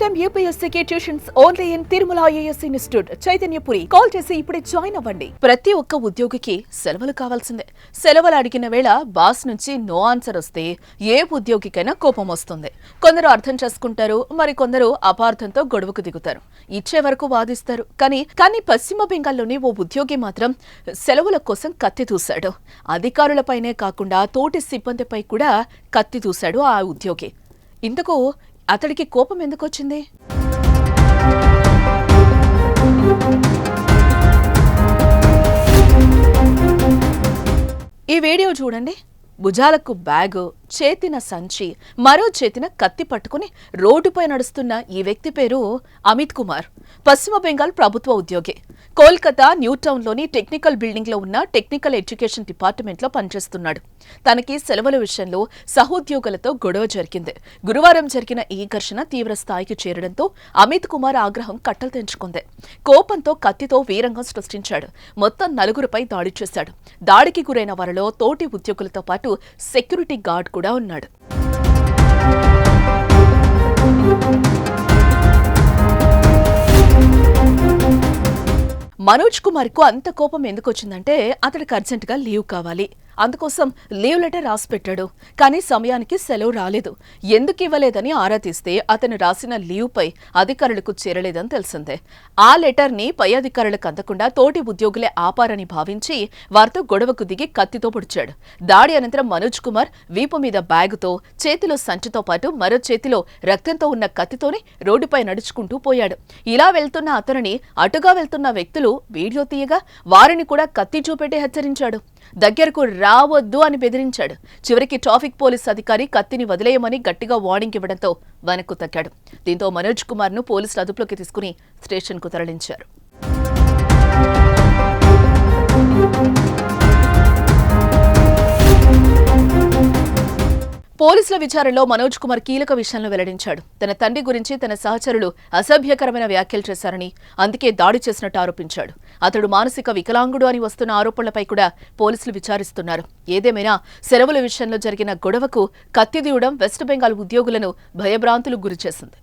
Time యూపీఎస్సీకి tuitions only in Tirumala IAS institute Chaitanyapuri. Call చేసి ఇప్పుడే జాయిన్ అవ్వండి. ప్రతి ఒక్క ఉద్యోగికి సెలవులు కావాల్సిందే. సెలవులు అడిగిన వేళ బాస్ నుంచి నో ఆన్సర్ వస్తే ఏ ఉద్యోగికైనా కోపం వస్తుంది. కొందరు అర్థం చేసుకుంటారు, మరి కొందరు అపార్థంతో గొడవకు దిగుతారు. ఇచ్చే వరకు వాదిస్తారు. కానీ పశ్చిమ బెంగాల్లోని ఓ ఉద్యోగి మాత్రం సెలవుల కోసం కత్తి దూశాడు. అధికారులపైనే కాకుండా తోటి సిబ్బందిపై కూడా కత్తి దూశాడు ఆ ఉద్యోగి. ఇంతకు అతడికి కోపం ఎందుకొచ్చింది? ఈ వీడియో చూడండి. భుజాలకు బ్యాగు, చేతిన సంచి, మరో చేతిన కత్తి పట్టుకుని రోడ్డుపై నడుస్తున్న ఈ వ్యక్తి పేరు అమిత్ కుమార్. పశ్చిమ బెంగాల్ ప్రభుత్వ ఉద్యోగి. కోల్కతా న్యూ టౌన్లోని టెక్నికల్ బిల్డింగ్లో ఉన్న టెక్నికల్ ఎడ్యుకేషన్ డిపార్ట్మెంట్లో పనిచేస్తున్నాడు. తనకి సెలవుల విషయంలో సహోద్యోగులతో గొడవ జరిగింది. గురువారం జరిగిన ఈ ఘర్షణ తీవ్ర స్థాయికి చేరడంతో అమిత్ కుమార్ ఆగ్రహం కట్టలు తెంచుకుంది. కోపంతో కత్తితో వీరంగం సృష్టించాడు. మొత్తం 4గురిపై దాడి చేశాడు. దాడికి గురైన వారిలో తోటి ఉద్యోగులతో పాటు సెక్యూరిటీ గార్డ్ కూడా ఉన్నాడు. మనోజ్ కుమార్ కు అంత కోపం ఎందుకొచ్చిందంటే అతడికి అర్జెంటుగా లీవ్ కావాలి. అందుకోసం లీవ్ లెటర్ రాసి పెట్టాడు. కానీ సమయానికి సెలవు రాలేదు. ఎందుకు ఇవ్వలేదని ఆరా తీస్తే అతను రాసిన లీవ్ పై అధికారులకు చేరలేదని తెలిసిందే. ఆ లెటర్ ని పై అధికారులకు అందకుండా తోటి ఉద్యోగులే ఆపారని భావించి వారితో గొడవకు దిగి కత్తితో పొడిచాడు. దాడి అనంతరం మనోజ్ కుమార్ వీపు మీద బ్యాగుతో, చేతిలో సంచితో పాటు మరో చేతిలో రక్తంతో ఉన్న కత్తితోనే రోడ్డుపై నడుచుకుంటూ పోయాడు. ఇలా వెళ్తున్న అతనిని అటుగా వెళ్తున్న వ్యక్తులు వీడియో తీయగా వారిని కూడా కత్తి చూపెట్టి హెచ్చరించాడు. దగ్గరకు రావద్దు అని బెదిరించాడు. చివరికి ట్రాఫిక్ పోలీస్ అధికారి కత్తిని వదిలేయమని గట్టిగా వార్నింగ్ ఇవ్వడంతో వెనక్కు తగ్గాడు. దీంతో మనోజ్ కుమార్ ను పోలీసులు అదుపులోకి తీసుకుని స్టేషన్ కు తరలించారు. పోలీసుల విచారణలో మనోజ్ కుమార్ కీలక విషయాలను వెల్లడించాడు. తన తండ్రి గురించి తన సహచరులు అసభ్యకరమైన వ్యాఖ్యలు చేశారని, అందుకే దాడి చేసినట్టు ఆరోపించాడు. అతడు మానసిక వికలాంగుడు అని వస్తున్న ఆరోపణలపై కూడా పోలీసులు విచారిస్తున్నారు. ఏదేమైనా సెలవుల విషయంలో జరిగిన గొడవకు కత్తి దూయడం వెస్ట్ బెంగాల్ ఉద్యోగులను భయభ్రాంతులకు గురిచేసింది.